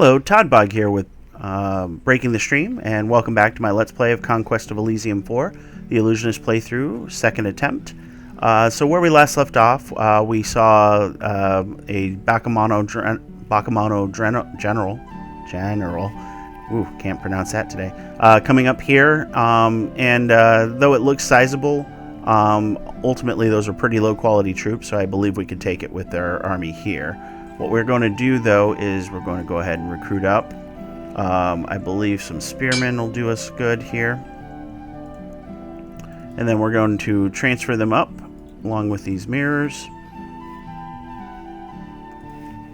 Hello, Toddbog here with Breaking the Stream, and welcome back to my Let's Play of Conquest of Elysium 4, the Illusionist playthrough, second attempt. So where we last left off, we saw a Bakemono General, ooh, can't pronounce that today, coming up here, and though it looks sizable, ultimately those are pretty low quality troops, so I believe we could take it with our army here. What we're going to do, though, is we're going to go ahead and recruit up. I believe some spearmen will do us good here. And then we're going to transfer them up along with these mirrors.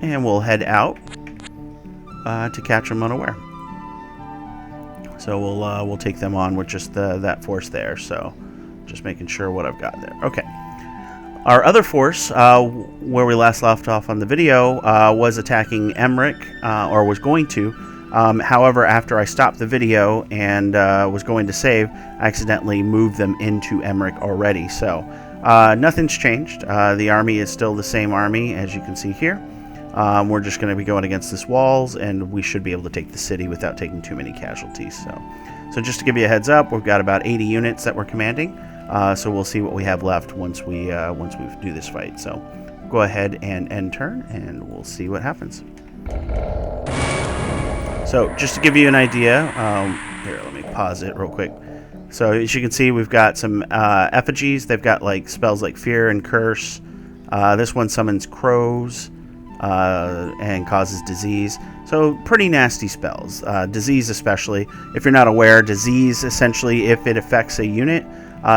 And we'll head out to catch them unaware. So we'll take them on with just that force there. So just making sure what I've got there. Okay. Our other force, where we last left off on the video, was attacking Emmerich, or was going to. However, after I stopped the video and was going to save, I accidentally moved them into Emmerich already. So nothing's changed. The army is still the same army, as you can see here. We're just going to be going against this walls, and we should be able to take the city without taking too many casualties. So just to give you a heads up, we've got about 80 units that we're commanding. So we'll see what we have left once we do this fight. So go ahead and end turn, and we'll see what happens. So just to give you an idea, here, let me pause it real quick. So as you can see, we've got some effigies. They've got like spells like Fear and Curse. This one summons crows and causes disease. So pretty nasty spells. Disease especially. If you're not aware, disease essentially, if it affects a unit,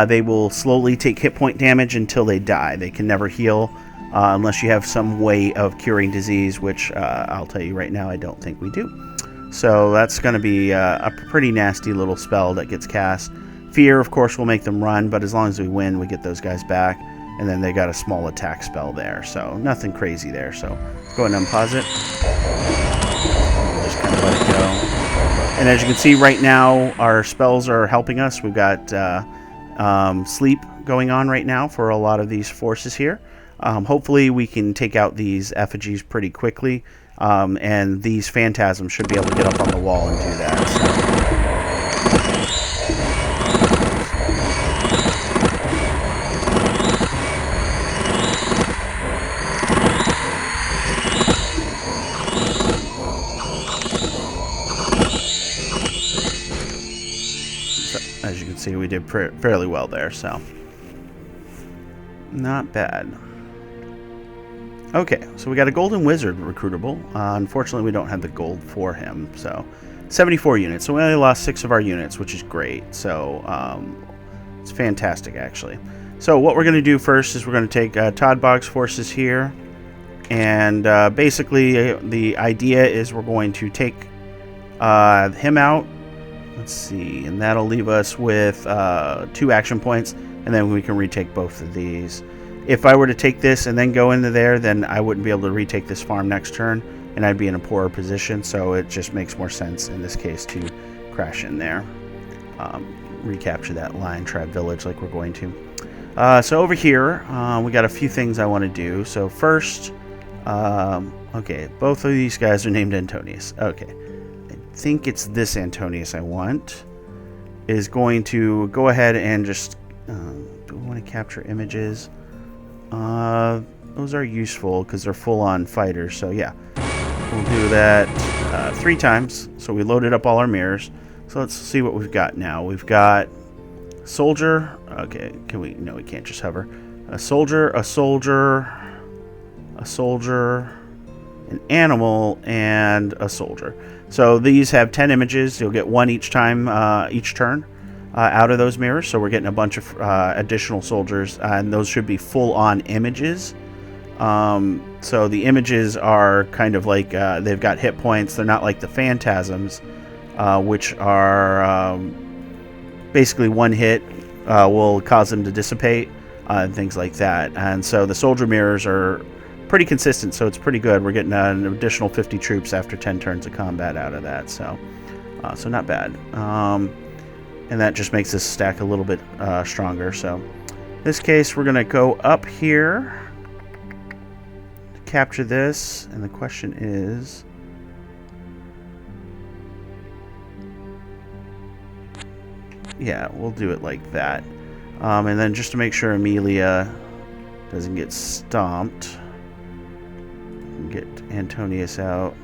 they will slowly take hit point damage until they die. They can never heal unless you have some way of curing disease, which I'll tell you right now, I don't think we do. So that's going to be a pretty nasty little spell that gets cast. Fear, of course, will make them run, but as long as we win, we get those guys back. And then they got a small attack spell there, so nothing crazy there. So go ahead and unpause it. Just kind of let it go. And as you can see right now, our spells are helping us. We've got sleep going on right now for a lot of these forces here. Hopefully we can take out these effigies pretty quickly, and these phantasms should be able to get up on the wall and do that. So as you can see, we did fairly well there, so not bad. Okay, so we got a golden wizard recruitable. Unfortunately, we don't have the gold for him, so 74 units. So we only lost 6 of our units, which is great. So it's fantastic, actually. So what we're going to do first is we're going to take Toddbog's forces here, and basically the idea is we're going to take him out. Let's see, and that'll leave us with 2 action points, and then we can retake both of these. If I were to take this and then go into there, then I wouldn't be able to retake this farm next turn, and I'd be in a poorer position, so it just makes more sense in this case to crash in there. Recapture that lion tribe village like we're going to. So over here, we got a few things I want to do. So first, okay, both of these guys are named Antonius. Okay, I think it's this Antonius I want. Is going to go ahead and just, do we want to capture images? Those are useful because they're full-on fighters, so yeah, we'll do that 3 times. So we loaded up all our mirrors. So let's see what we've got now. We've got soldier. Okay, can we? No, we can't just hover. A soldier, a soldier, a soldier, an animal, and a soldier. So these have 10 images. You'll get 1 each time, each turn. Out of those mirrors, so we're getting a bunch of additional soldiers, and those should be full-on images. So the images are kind of like they've got hit points. They're not like the phantasms, which are basically 1 hit will cause them to dissipate, and things like that. And so the soldier mirrors are pretty consistent, so it's pretty good. We're getting an additional 50 troops after 10 turns of combat out of that, so not bad. And that just makes this stack a little bit stronger. So in this case, we're going to go up here to capture this. And the question is, Yeah, we'll do it like that. And then just to make sure Amelia doesn't get stomped, get Antonius out.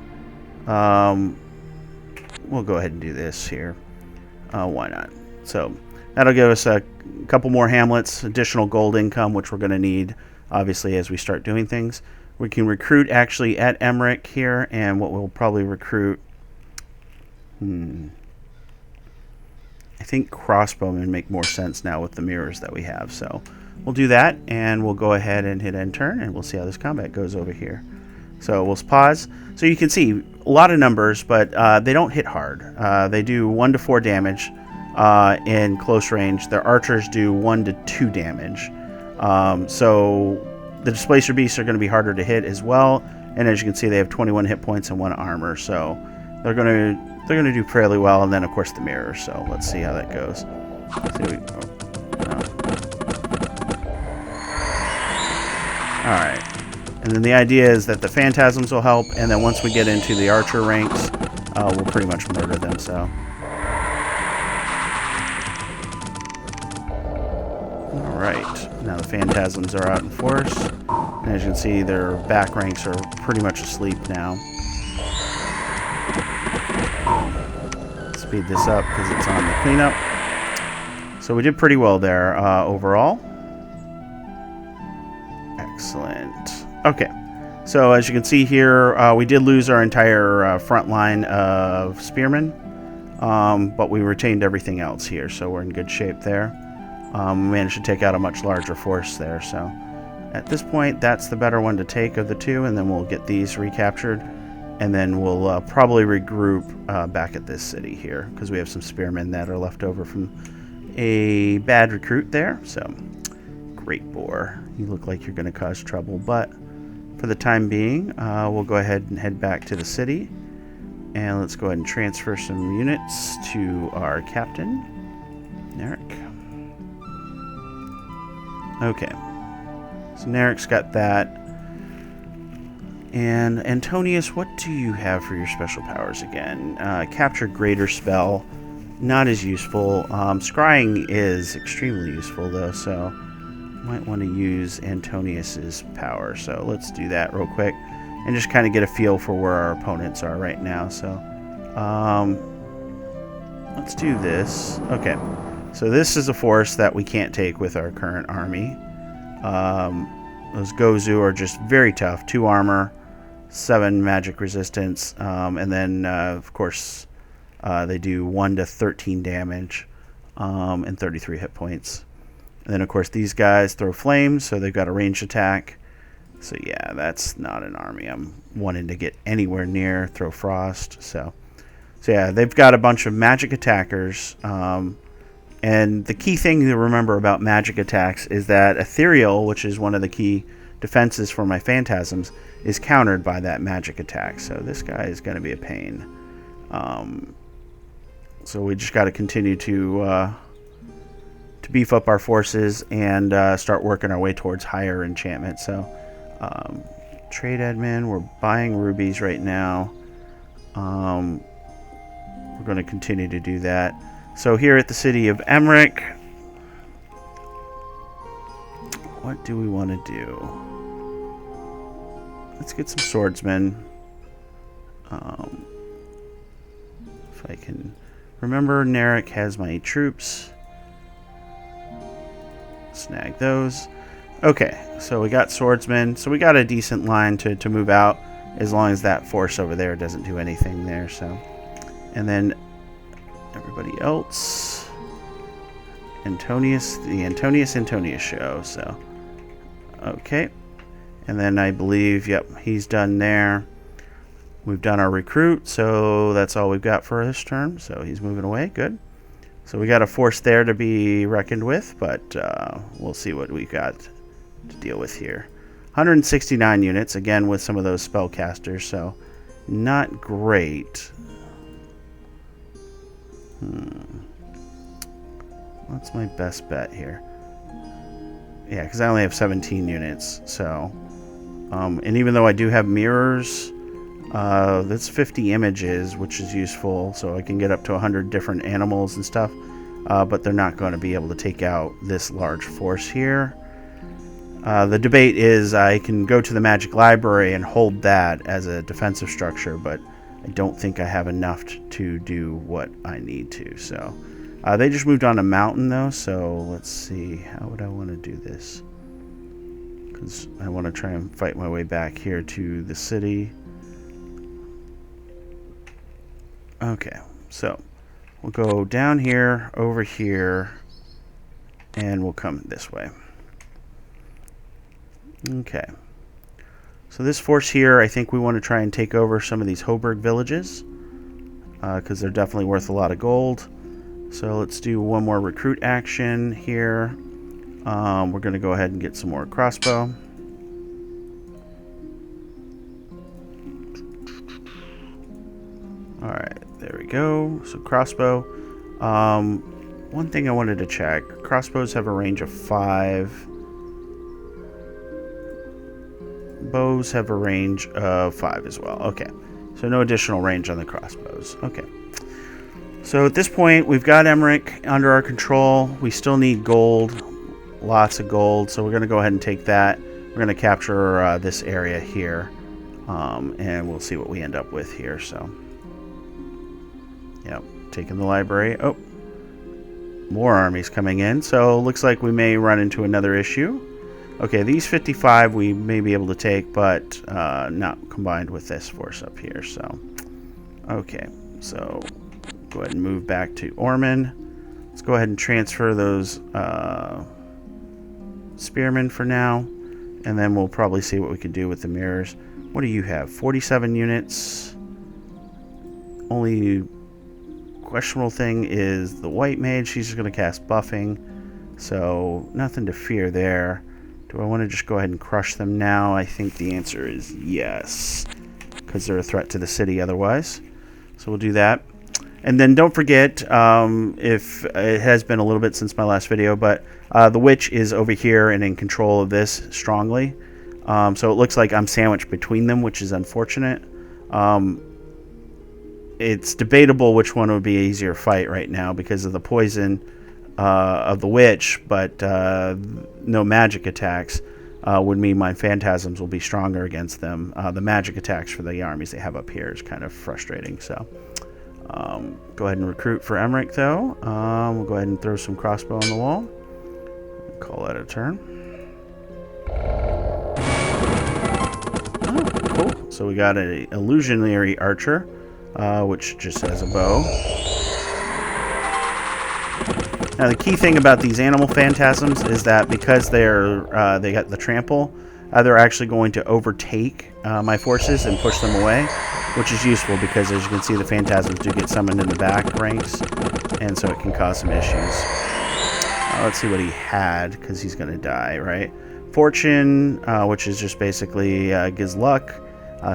We'll go ahead and do this here. Why not? So that'll give us a couple more hamlets, additional gold income, which we're going to need, obviously, as we start doing things. We can recruit actually at Emmerich here, and what we'll probably recruit... I think crossbowmen make more sense now with the mirrors that we have. So we'll do that, and we'll go ahead and hit end turn, and we'll see how this combat goes over here. So we'll pause. So you can see a lot of numbers, but they don't hit hard. They do 1 to 4 damage in close range. Their archers do 1 to 2 damage. So the Displacer Beasts are going to be harder to hit as well. And as you can see, they have 21 hit points and 1 armor. So they're going to do fairly well. And then, of course, the mirrors. So let's see how that goes. All right. And then the idea is that the Phantasms will help, and then once we get into the archer ranks, we'll pretty much murder them, so. Alright, now the Phantasms are out in force, and as you can see, their back ranks are pretty much asleep now. Speed this up because it's on the cleanup. So we did pretty well there overall. Excellent. Okay, so as you can see here, we did lose our entire front line of spearmen, but we retained everything else here, so we're in good shape there. We managed to take out a much larger force there, so at this point, that's the better one to take of the two, and then we'll get these recaptured, and then we'll probably regroup back at this city here, because we have some spearmen that are left over from a bad recruit there, so Great Boar, you look like you're going to cause trouble, but for the time being, we'll go ahead and head back to the city. And let's go ahead and transfer some units to our captain, Narek. Okay. So Narek's got that. And Antonius, what do you have for your special powers again? Capture Greater Spell. Not as useful. Scrying is extremely useful, though, so might want to use Antonius's power, so let's do that real quick and just kind of get a feel for where our opponents are right now. So let's do this. Okay, so this is a force that we can't take with our current army. Those Gozu are just very tough. 2 armor, 7 magic resistance, and then of course they do 1 to 13 damage and 33 hit points. And then, of course, these guys throw flames, so they've got a ranged attack. So, yeah, that's not an army I'm wanting to get anywhere near. Throw frost. So yeah, they've got a bunch of magic attackers. And the key thing to remember about magic attacks is that Ethereal, which is one of the key defenses for my Phantasms, is countered by that magic attack. So this guy is going to be a pain. So we just got to continue to beef up our forces and start working our way towards higher enchantment. So trade admin, we're buying rubies right now. We're going to continue to do that. So here at the city of Emmerich, what do we want to do? Let's get some swordsmen. If I can remember, Narek has my troops. Snag those. Okay, so we got swordsmen. So we got a decent line to move out, as long as that force over there doesn't do anything there. So, and then everybody else, Antonius, the Antonius show. So, okay, and then I believe, yep, he's done there. We've done our recruit, so that's all we've got for this term. So he's moving away. Good. So we got a force there to be reckoned with, but we'll see what we got to deal with here. 169 units, again with some of those spellcasters, so not great. What's my best bet here? Yeah, because I only have 17 units, so... and even though I do have mirrors, that's 50 images, which is useful, so I can get up to 100 different animals and stuff. but they're not going to be able to take out this large force here. The debate is I can go to the Magic Library and hold that as a defensive structure, but I don't think I have enough to do what I need to. So they just moved on a mountain, though, so let's see. How would I want to do this? Because I want to try and fight my way back here to the city. Okay, so we'll go down here, over here, and we'll come this way. Okay. So this force here, I think we want to try and take over some of these Hoburg villages, because they're definitely worth a lot of gold. So let's do one more recruit action here. We're going to go ahead and get some more crossbow. Alright, there we go. So crossbow. One thing I wanted to check. Crossbows have a range of 5. Bows have a range of 5 as well. Okay. So no additional range on the crossbows. Okay. So at this point, we've got Emmerich under our control. We still need gold. Lots of gold. So we're going to go ahead and take that. We're going to capture this area here. And we'll see what we end up with here. So, yep. Taking the library. Oh. More armies coming in. So looks like we may run into another issue. Okay, these 55 we may be able to take, but not combined with this force up here. So, okay, so go ahead and move back to Orman. Let's go ahead and transfer those spearmen for now, and then we'll probably see what we can do with the mirrors. What do you have? 47 units. Only questionable thing is the white mage. She's just going to cast buffing, so nothing to fear there. Do I want to just go ahead and crush them now? I think the answer is yes, because they're a threat to the city otherwise. So we'll do that. And then don't forget, if it has been a little bit since my last video, but the witch is over here and in control of this strongly. So it looks like I'm sandwiched between them, which is unfortunate. It's debatable which one would be an easier fight right now because of the poison of the witch, but no magic attacks would mean my phantasms will be stronger against them. The magic attacks for the armies they have up here is kind of frustrating. So go ahead and recruit for Emmerich, though. We'll go ahead and throw some crossbow on the wall. Call that a turn. Oh, cool. So we got an illusionary archer, which just has a bow. Now the key thing about these animal phantasms is that because they got the trample, they're actually going to overtake my forces and push them away, which is useful because as you can see the phantasms do get summoned in the back ranks, and so it can cause some issues. Let's see what he had, because he's going to die, right? Fortune, which is just basically gives luck,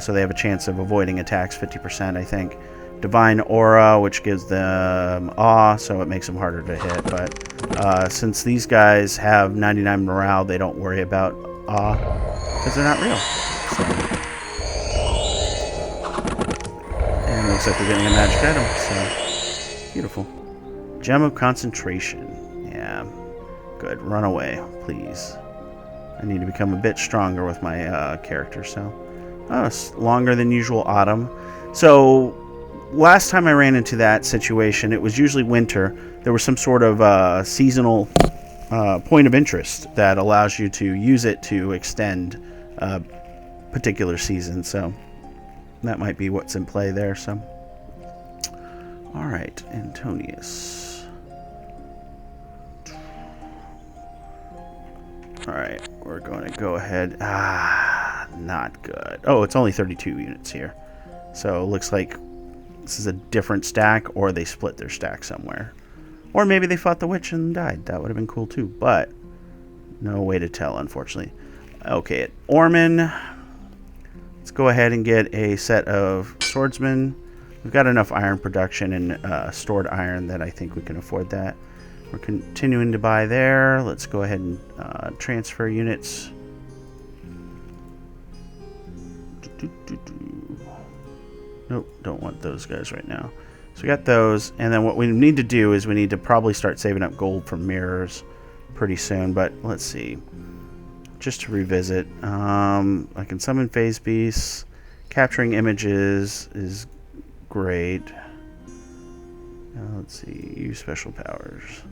so they have a chance of avoiding attacks 50%, I think. Divine Aura, which gives them awe, so it makes them harder to hit. But since these guys have 99 morale, they don't worry about awe because they're not real. So. And it looks like we're getting a magic item. So beautiful. Gem of Concentration. Yeah, good. Run away, please. I need to become a bit stronger with my character. So, it's longer than usual autumn. So. Last time I ran into that situation, it was usually winter. There was some sort of seasonal point of interest that allows you to use it to extend a particular season. So that might be what's in play there. So, all right, Antonius. All right, we're going to go ahead. Not good. Oh, it's only 32 units here. So it looks like this is a different stack, or they split their stack somewhere. Or maybe they fought the witch and died. That would have been cool too, but no way to tell, unfortunately. Okay, at Orman, let's go ahead and get a set of swordsmen. We've got enough iron production and stored iron that I think we can afford that. We're continuing to buy there. Let's go ahead and transfer units. Nope, don't want those guys right now. So we got those, and then what we need to do is we need to probably start saving up gold from mirrors pretty soon. But let's see. Just to revisit, I can summon phase beasts. Capturing images is great. Let's see, use special powers.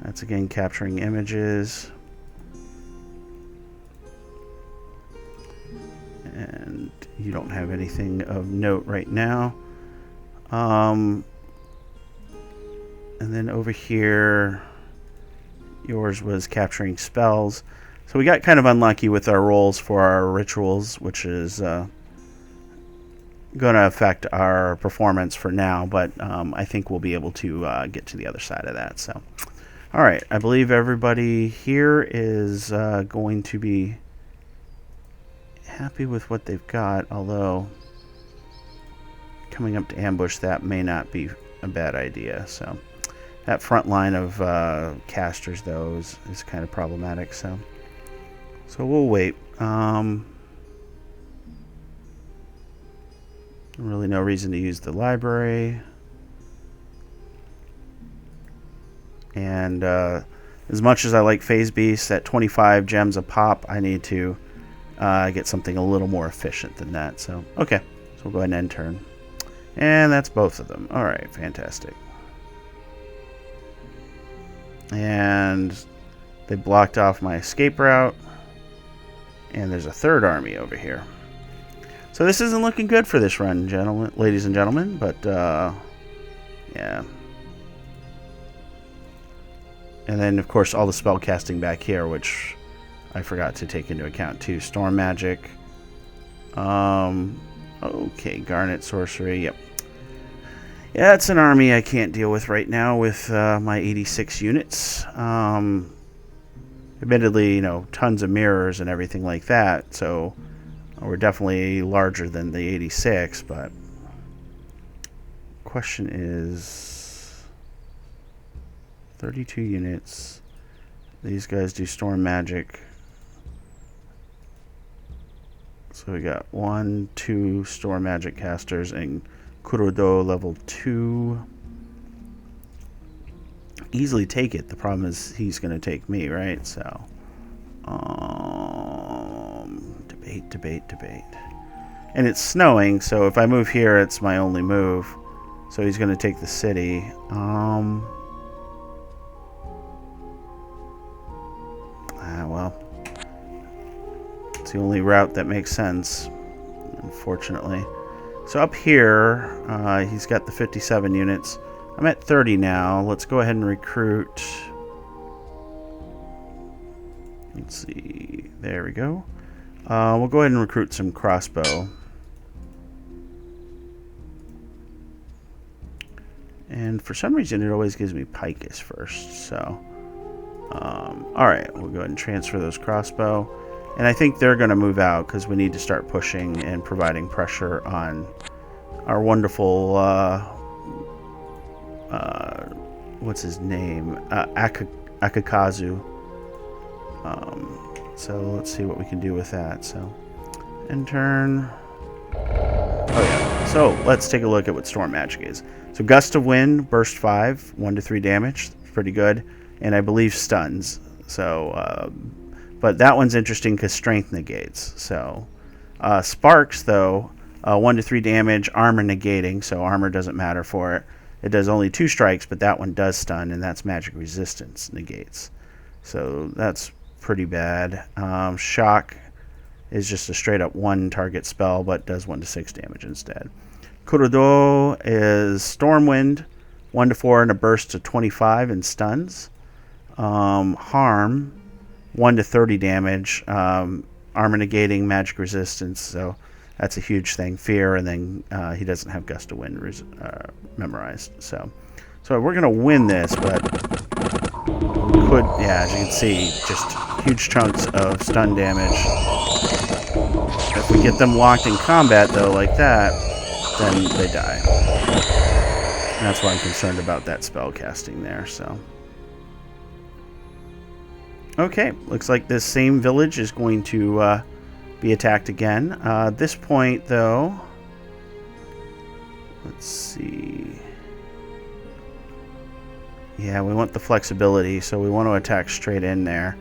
That's again capturing images. And you don't have anything of note right now. And then over here, yours was capturing spells. So we got kind of unlucky with our rolls for our rituals, which is going to affect our performance for now, but I think we'll be able to get to the other side of that. So, all right, I believe everybody here is going to be happy with what they've got, although coming up to ambush, that may not be a bad idea. So that front line of casters, though, is kind of problematic. So we'll wait. Really no reason to use the library. And as much as I like phase beasts at 25 gems a pop, I need to get something a little more efficient than that. So okay, so we'll go ahead and end turn. And that's both of them. All right, fantastic. And they blocked off my escape route. And there's a third army over here. So this isn't looking good for this run, ladies and gentlemen. But, yeah. And then, of course, all the spell casting back here, which I forgot to take into account, too. Storm magic. Okay, Garnet sorcery, yep. Yeah, it's an army I can't deal with right now with my 86 units. Admittedly, tons of mirrors and everything like that, so we're definitely larger than the 86, but question is 32 units. These guys do storm magic. So we got 1, 2 storm magic casters and Kurodo level 2. Easily take it. The problem is he's going to take me, right? So, debate. And it's snowing, so if I move here, it's my only move. So he's going to take the city. Well, it's the only route that makes sense, unfortunately. So up here, he's got the 57 units. I'm at 30 now. Let's go ahead and recruit. Let's see. There we go. We'll go ahead and recruit some crossbow. And for some reason, it always gives me picus first. So, alright. We'll go ahead and transfer those crossbow. And I think they're going to move out because we need to start pushing and providing pressure on our wonderful... what's his name? Akakazu. So let's see what we can do with that. So, end turn. Oh yeah. So let's take a look at what storm magic is. So gust of wind, burst 5, 1 to 3 damage, pretty good, and I believe stuns. So, but that one's interesting because strength negates. So, sparks though, 1 to 3 damage, armor negating. So armor doesn't matter for it. It does only 2 strikes, but that one does stun, and that's magic resistance negates. So that's pretty bad. Shock is just a straight up 1 target spell, but does 1 to 6 damage instead. Kurodo is Stormwind, 1 to 4 and a burst to 25 and stuns. Harm, 1 to 30 damage, armor negating, magic resistance, so that's a huge thing. Fear, and then he doesn't have Gust of Wind memorized. So we're going to win this, but we could, yeah, as you can see, just huge chunks of stun damage. If we get them locked in combat, though, like that, then they die. And that's why I'm concerned about that spell casting there, so. Okay, looks like this same village is going to be attacked again. At this point, though, let's see. Yeah, we want the flexibility, so we want to attack straight in there.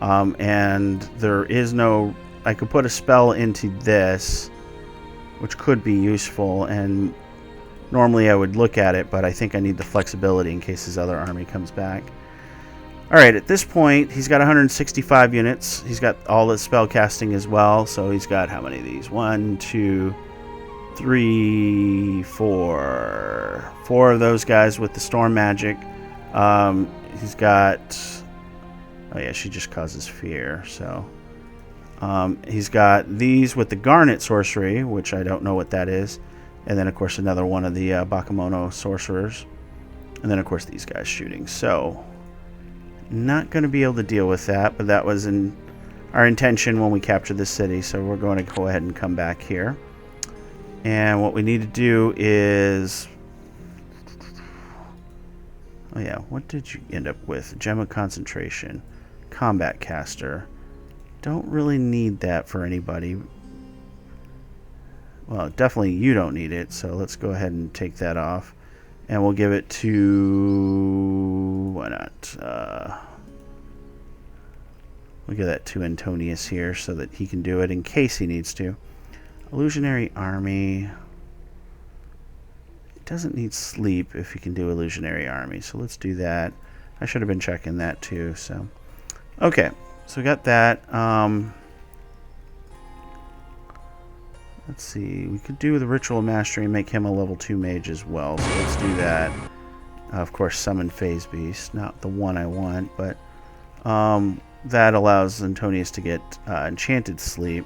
And there is no... I could put a spell into this, which could be useful, and normally I would look at it, but I think I need the flexibility in case his other army comes back. Alright, at this point, he's got 165 units. He's got all the spell casting as well, so he's got how many of these? 1, 2, 3, 4. 4 of those guys with the storm magic. He's got... Oh yeah, she just causes fear, so... he's got these with the garnet sorcery, which I don't know what that is. And then, of course, another one of the Bakemono sorcerers. And then, of course, these guys shooting. So, not going to be able to deal with that, but that was our intention when we captured the city. So we're going to go ahead and come back here. And what we need to do is... Oh yeah, what did you end up with? Gem of Concentration. Combat Caster. Don't really need that for anybody. Well, definitely you don't need it, so let's go ahead and take that off. And we'll give it to... Why not? We'll give that to Antonius here so that he can do it in case he needs to. Illusionary Army. It doesn't need sleep if he can do Illusionary Army, so let's do that. I should have been checking that too, so... Okay, so we got that. Let's see, we could do the Ritual Mastery and make him a level 2 mage as well, so let's do that. Of course, summon Phase Beast, not the one I want, but that allows Antonius to get Enchanted Sleep,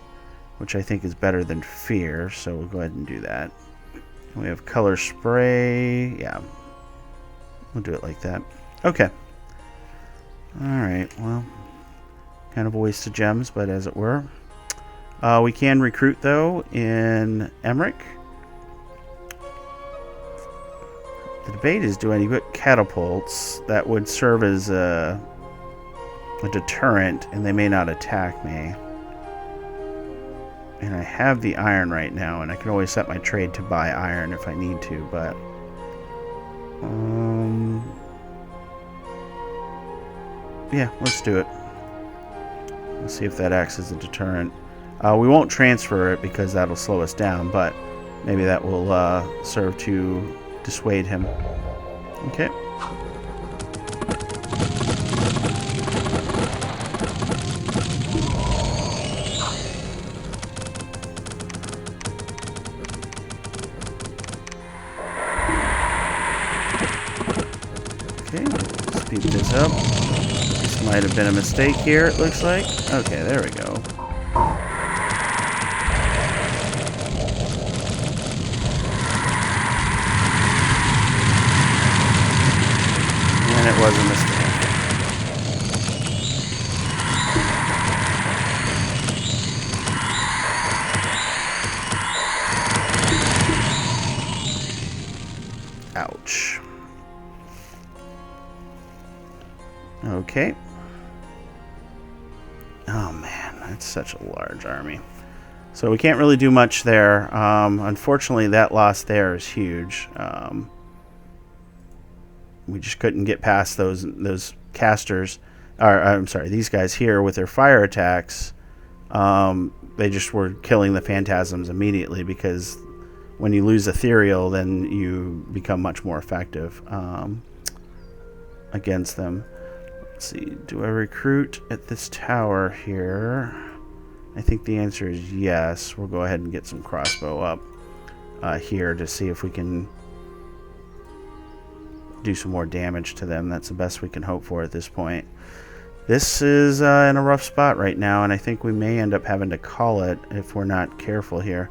which I think is better than Fear, so we'll go ahead and do that. We have Color Spray, yeah, we'll do it like that. Okay. Alright, well, kind of a waste of gems, but as it were. We can recruit, though, in Emmerich. The debate is, do I put catapults that would serve as a deterrent, and they may not attack me. And I have the iron right now, and I can always set my trade to buy iron if I need to, but... yeah, let's do it. Let's see if that acts as a deterrent. We won't transfer it because that'll slow us down, but maybe that will serve to dissuade him. Okay. Okay, speed this up. This might have been a mistake here, it looks like. Okay, there we go. And it was a mistake. Ouch. Okay. Oh man, that's such a large army. So we can't really do much there. Unfortunately, that loss there is huge. We just couldn't get past those casters. Or, I'm sorry, these guys here with their fire attacks. They just were killing the phantasms immediately because when you lose ethereal, then you become much more effective against them. Let's see, do I recruit at this tower here? I think the answer is yes. We'll go ahead and get some crossbow up here to see if we can do some more damage to them. That's the best we can hope for at this point. This is in a rough spot right now, and I think we may end up having to call it if we're not careful here.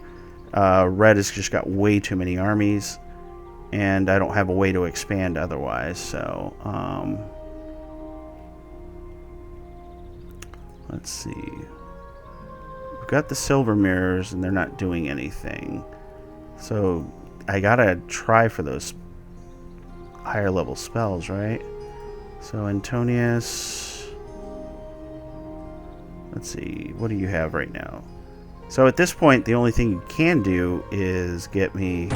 Red has just got way too many armies, and I don't have a way to expand otherwise, so let's see. We've got the silver mirrors, and they're not doing anything, so I gotta try for those higher level spells, right? So Antonius, let's see, what do you have right now? So at this point, the only thing you can do is get me,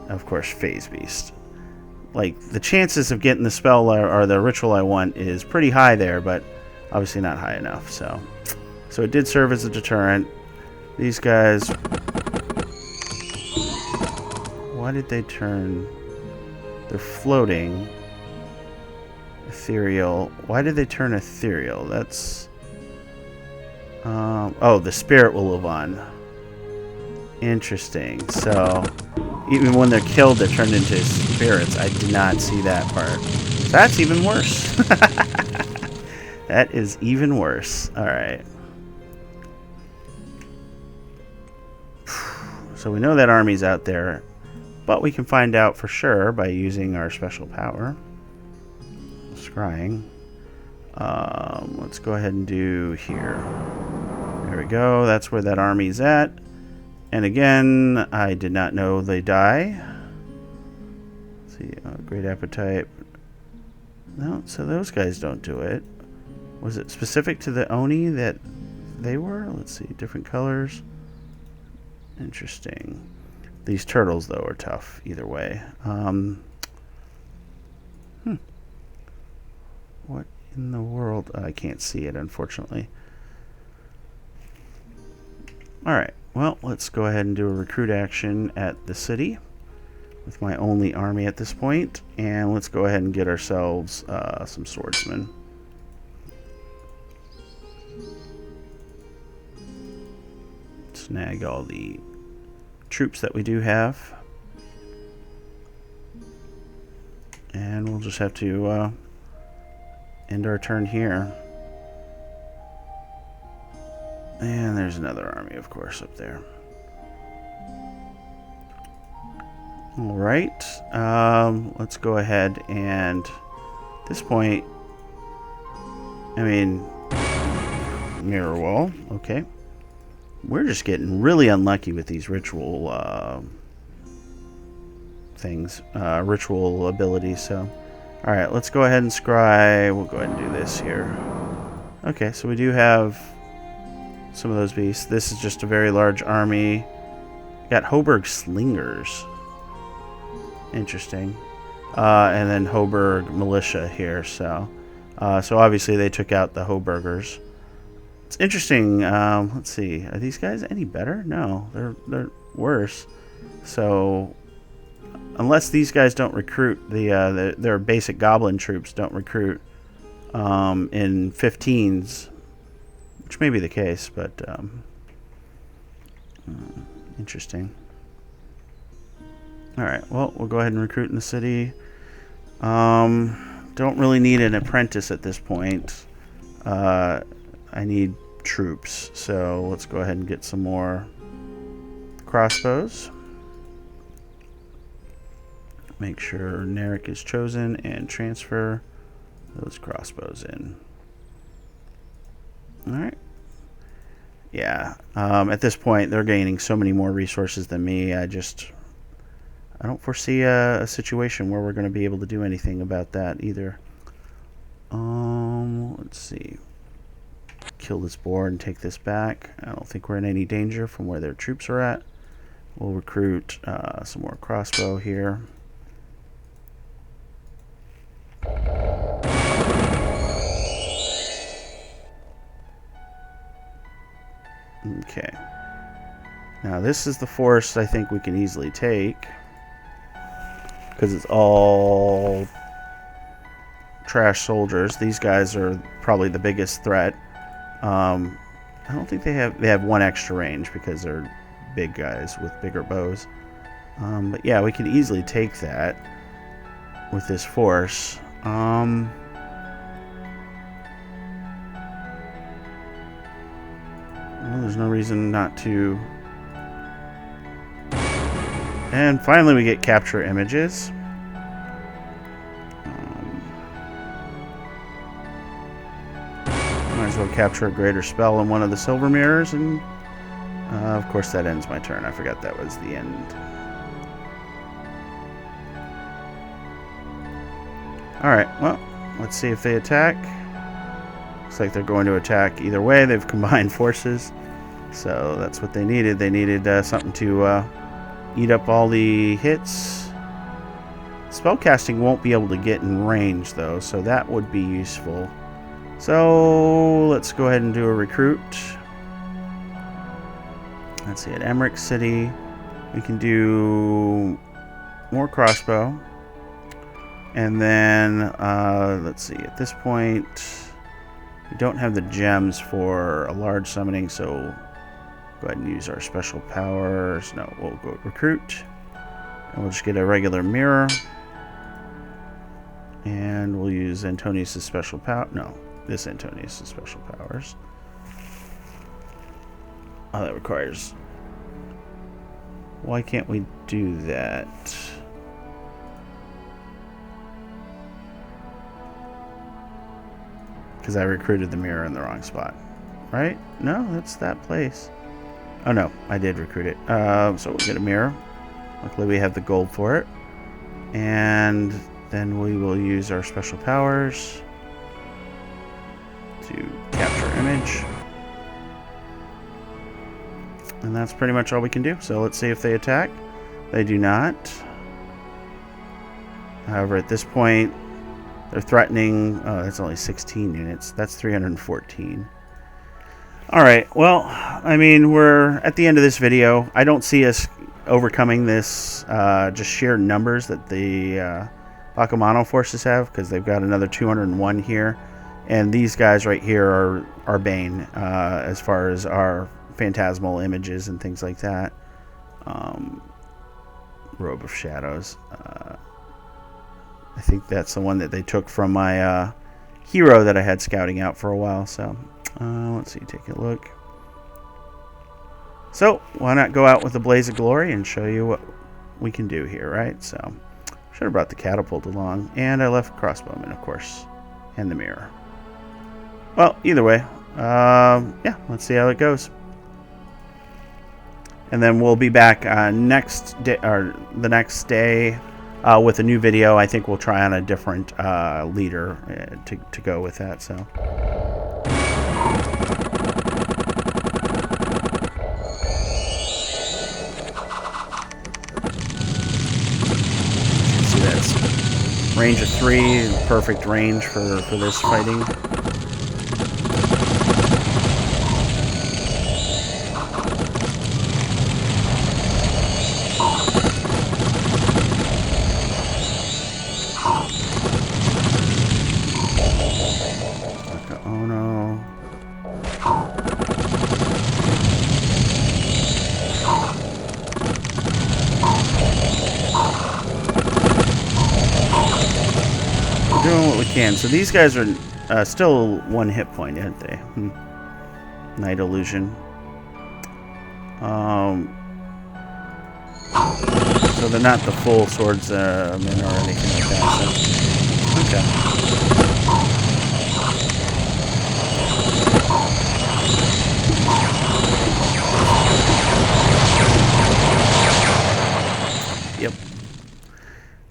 of course, Phase Beast. like, the chances of getting the spell or the ritual I want is pretty high there, but obviously not high enough. So it did serve as a deterrent. These guys, why did they turn? They're floating. Ethereal. Why did they turn ethereal? That's oh, the spirit will live on. Interesting. So even when they're killed, they're turned into spirits. I did not see that part. That's even worse. That is even worse. Alright. So we know that army's out there, but we can find out for sure by using our special power. Scrying. Let's go ahead and do here. There we go. That's where that army's at. And again, I did not know they die. Let's see, great appetite. No, so those guys don't do it. Was it specific to the Oni that they were? Let's see, different colors. Interesting. These turtles, though, are tough either way. What in the world? I can't see it, unfortunately. Alright, well, let's go ahead and do a recruit action at the city with my only army at this point. And let's go ahead and get ourselves some swordsmen. Snag all the troops that we do have. And we'll just have to end our turn here. And there's another army, of course, up there. Alright. Let's go ahead and at this point, I mean, mirror wall. Okay. We're just getting really unlucky with these ritual things, ritual abilities. So, all right, let's go ahead and scry. We'll go ahead and do this here. Okay, so we do have some of those beasts. This is just a very large army. Got Hoburg Slingers. Interesting. And then Hoburg Militia here. So obviously they took out the Hoburgers. It's interesting. Let's see. Are these guys any better? No, they're worse. So unless these guys don't recruit their basic goblin troops don't recruit in 15s, which may be the case, but interesting. All right. Well, we'll go ahead and recruit in the city. Don't really need an apprentice at this point. I need troops, so let's go ahead and get some more crossbows. Make sure Narek is chosen and transfer those crossbows in. Alright. Yeah, at this point they're gaining so many more resources than me. I don't foresee a situation where we're going to be able to do anything about that either. Let's see. Kill this boar and take this back. I don't think we're in any danger from where their troops are at. We'll recruit some more crossbow here. Okay. Now this is the force I think we can easily take, because it's all trash soldiers. These guys are probably the biggest threat. I don't think they have one extra range because they're big guys with bigger bows. But yeah, we could easily take that with this force. Well, there's no reason not to. And finally we get capture images. Might as well capture a greater spell in one of the silver mirrors, and of course that ends my turn. I forgot that was the end. Alright, well, let's see if they attack. Looks like they're going to attack either way. They've combined forces, so that's what they needed. They needed something to eat up all the hits. Spellcasting won't be able to get in range, though, so that would be useful. So let's go ahead and do a recruit. Let's see, at Emmerich City, we can do more crossbow. And then, let's see, at this point, we don't have the gems for a large summoning, so go ahead and use our special powers. No, we'll go recruit. And we'll just get a regular mirror. And we'll use Antonius' special power. No, this Antonius' special powers. Oh, that requires... Why can't we do that? Because I recruited the mirror in the wrong spot. Right? No, that's that place. Oh no, I did recruit it. So we'll get a mirror. Luckily we have the gold for it. And then we will use our special powers to capture image. And that's pretty much all we can do. So let's see if they attack. They do not. However, at this point, they're threatening... Oh, that's only 16 units. That's 314. Alright, well, I mean, we're at the end of this video. I don't see us overcoming this just sheer numbers that the Bakemono forces have, because they've got another 201 here. And these guys right here are Bane, as far as our phantasmal images and things like that. Robe of Shadows. I think that's the one that they took from my hero that I had scouting out for a while. So let's see, take a look. So why not go out with a blaze of glory and show you what we can do here, right? So should have brought the catapult along, and I left crossbowman, of course, and the mirror. Well, either way, yeah, let's see how it goes. And then we'll be back next day, or the next day, with a new video. I think we'll try on a different leader to go with that. So. See, that's range of 3, perfect range for this fighting. Doing what we can. So these guys are still 1 hit point, aren't they? Night Illusion. So they're not the full swordsmen or anything like that. So, okay. Yep.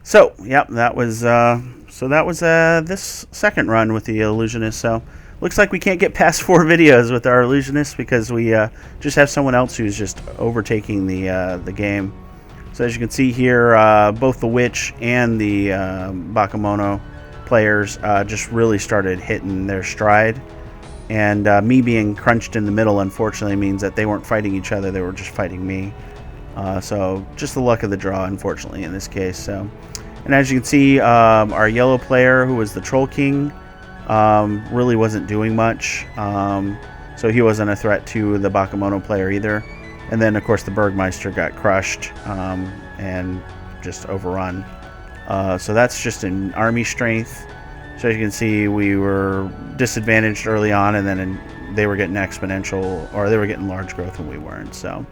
So, yep, that was this second run with the Illusionist. So looks like we can't get past 4 videos with our Illusionist because we just have someone else who's just overtaking the game. So as you can see here, both the Witch and the Bakemono players just really started hitting their stride. And me being crunched in the middle, unfortunately, means that they weren't fighting each other, they were just fighting me. So just the luck of the draw, unfortunately, in this case. So. And as you can see, our yellow player, who was the Troll King, really wasn't doing much. So he wasn't a threat to the Bakemono player either. And then, of course, the Burgmeister got crushed and just overrun. So that's just an army strength. So as you can see, we were disadvantaged early on, and then they were getting exponential, or they were getting large growth when we weren't. So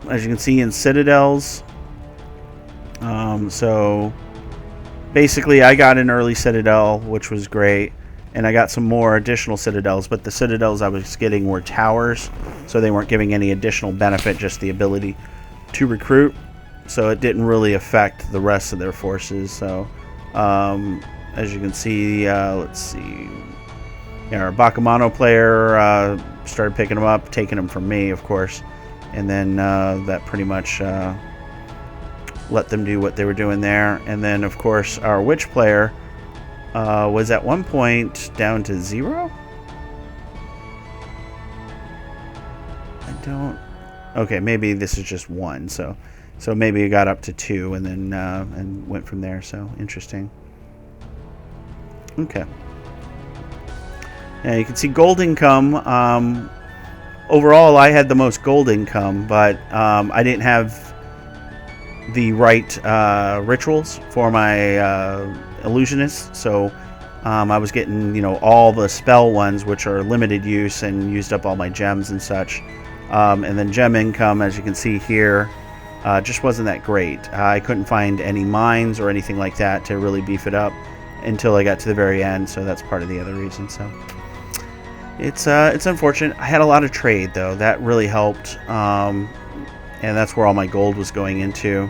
as you can see in Citadels, so basically I got an early Citadel, which was great, and I got some more additional Citadels, but the Citadels I was getting were towers, so they weren't giving any additional benefit, just the ability to recruit, so it didn't really affect the rest of their forces. So as you can see, let's see, yeah, our Bakemono player started picking them up, taking them from me, of course, and then that pretty much let them do what they were doing there. And then, of course, our witch player was at one point down to 0. I don't... Okay, maybe this is just 1, so maybe it got up to 2 and then and went from there. So interesting. Okay. Yeah, you can see gold income. Overall, I had the most gold income, but I didn't have the right rituals for my Illusionist, so I was getting, all the spell ones, which are limited use, and used up all my gems and such. And then gem income, as you can see here, just wasn't that great. I couldn't find any mines or anything like that to really beef it up until I got to the very end, so that's part of the other reason. So it's unfortunate. I had a lot of trade, though. That really helped, and that's where all my gold was going into.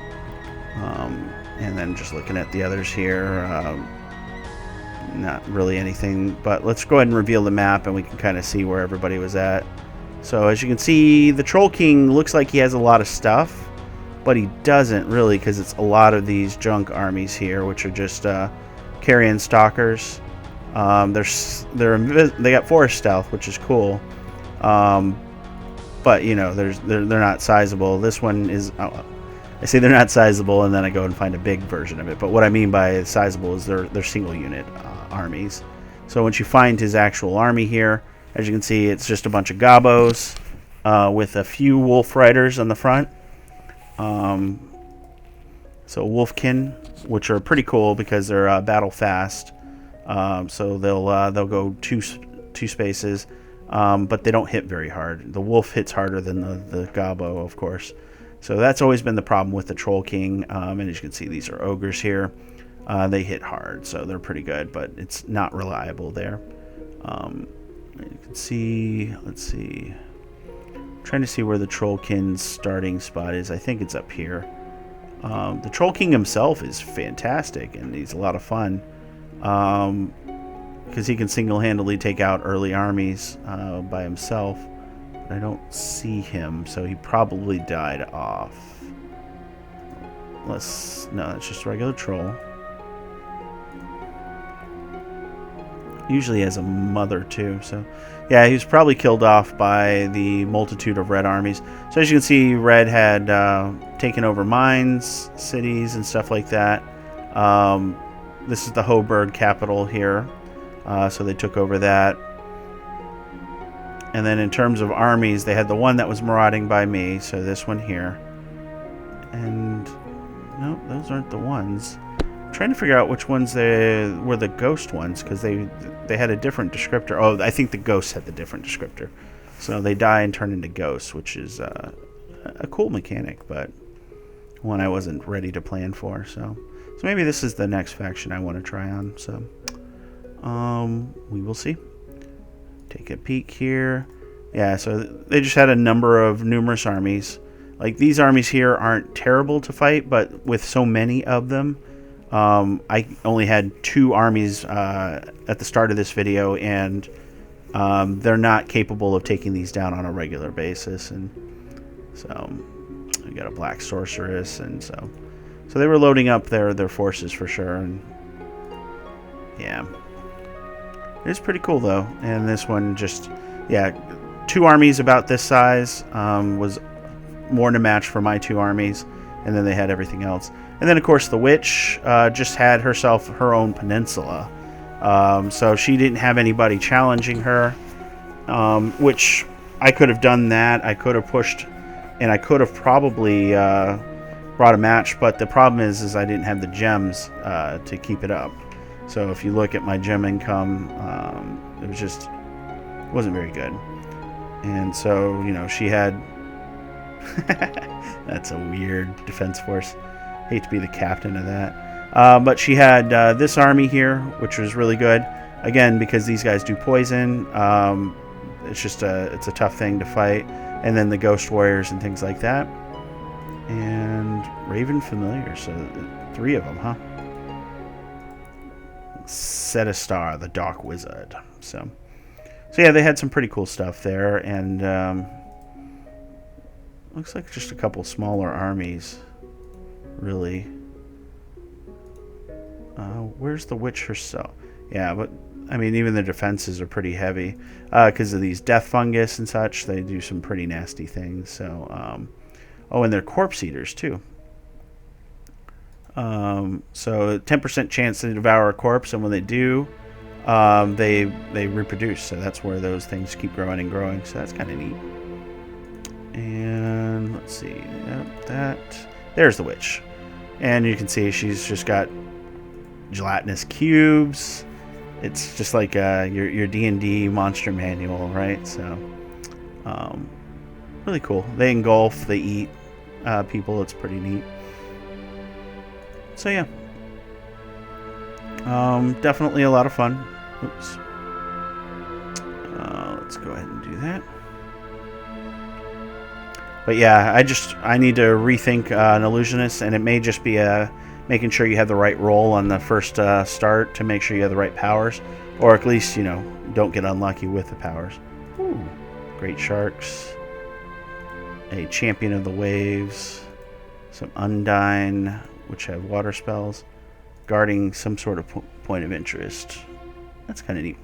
And then just looking at the others here, not really anything. But let's go ahead and reveal the map, and we can kind of see where everybody was at. So as you can see, the Troll King looks like he has a lot of stuff, but he doesn't really, because it's a lot of these junk armies here, which are just carrion stalkers. They got forest stealth, which is cool, but they're not sizable. This one is. I say they're not sizable, and then I go and find a big version of it. But what I mean by sizable is they're single unit armies. So once you find his actual army here, as you can see, it's just a bunch of gobos with a few wolf riders on the front. So wolfkin, which are pretty cool because they're battle fast. So they'll go two spaces, but they don't hit very hard. The wolf hits harder than the gobbo, of course. So that's always been the problem with the Troll King. And as you can see, these are ogres here. They hit hard, so they're pretty good, but it's not reliable there. You can see, let's see. I'm trying to see where the Troll King's starting spot is. I think it's up here. The Troll King himself is fantastic, and he's a lot of fun. Because he can single-handedly take out early armies by himself. I don't see him, so he probably died off. No, that's just a regular troll. Usually has a mother too, so yeah, he was probably killed off by the multitude of red armies. So as you can see, red had taken over mines, cities, and stuff like that. This is the Hoburg capital here, so they took over that. And then in terms of armies, they had the one that was marauding by me, so this one here. And no, those aren't the ones. I'm trying to figure out which ones they were the ghost ones, because they had a different descriptor. Oh, I think the ghosts had the different descriptor. So they die and turn into ghosts, which is a cool mechanic, but one I wasn't ready to plan for. So maybe this is the next faction I want to try on. So we will see. Take a peek here. Yeah, so they just had a number of numerous armies. Like, these armies here aren't terrible to fight, but with so many of them, I only had 2 armies at the start of this video, and they're not capable of taking these down on a regular basis. And so we got a black sorceress, and so they were loading up their forces for sure. And yeah. It's pretty cool, though. And this one just, yeah, 2 armies about this size was more than a match for my 2 armies. And then they had everything else. And then, of course, the witch just had herself her own peninsula. So she didn't have anybody challenging her, which I could have done that. I could have pushed, and I could have probably brought a match. But the problem is I didn't have the gems to keep it up. So if you look at my gem income, it wasn't very good. And so, she had... That's a weird defense force. Hate to be the captain of that. But she had this army here, which was really good. Again, because these guys do poison, it's a tough thing to fight. And then the ghost warriors and things like that. And Raven Familiar, so 3 of them, huh? Set a Star, the Dark Wizard. So yeah, they had some pretty cool stuff there, and looks like just a couple smaller armies. really. Where's the witch herself? Yeah, but I mean, even the defenses are pretty heavy because of these death fungus and such. They do some pretty nasty things. So, oh, and they're corpse eaters too. So 10% chance to devour a corpse, and when they do, they reproduce. So that's where those things keep growing and growing. So that's kind of neat. And let's see, there's the witch, and you can see she's just got gelatinous cubes. It's just like your D&D monster manual, right? So really cool. They engulf, they eat people. It's pretty neat. So yeah, definitely a lot of fun. Oops. Let's go ahead and do that. But yeah, I need to rethink an Illusionist, and it may just be making sure you have the right roll on the first start to make sure you have the right powers, or at least, you know, don't get unlucky with the powers. Ooh, great sharks, a champion of the waves, some Undine, which have water spells, guarding some sort of point of interest. That's kind of neat.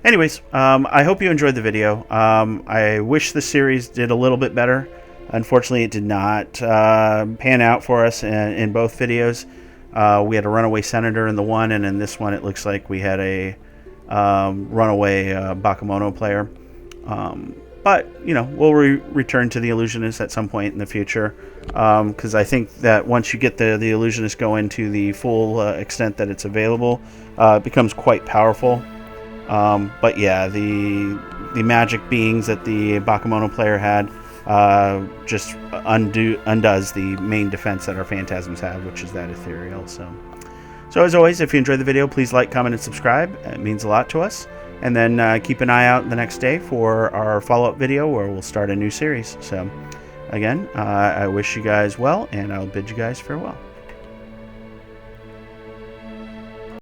Anyways, I hope you enjoyed the video. I wish the series did a little bit better. Unfortunately, it did not pan out for us in both videos. We had a runaway senator in the one, and in this one it looks like we had a runaway Bakemono player. But, you know, we'll return to the Illusionist at some point in the future, because I think that once you get the Illusionist going to the full extent that it's available, it becomes quite powerful. But yeah, the magic beings that the Bakemono player had just undoes the main defense that our phantasms have, which is that ethereal. So as always, if you enjoyed the video, please like, comment, and subscribe. It means a lot to us. And then keep an eye out the next day for our follow-up video where we'll start a new series. So again, I wish you guys well, and I'll bid you guys farewell.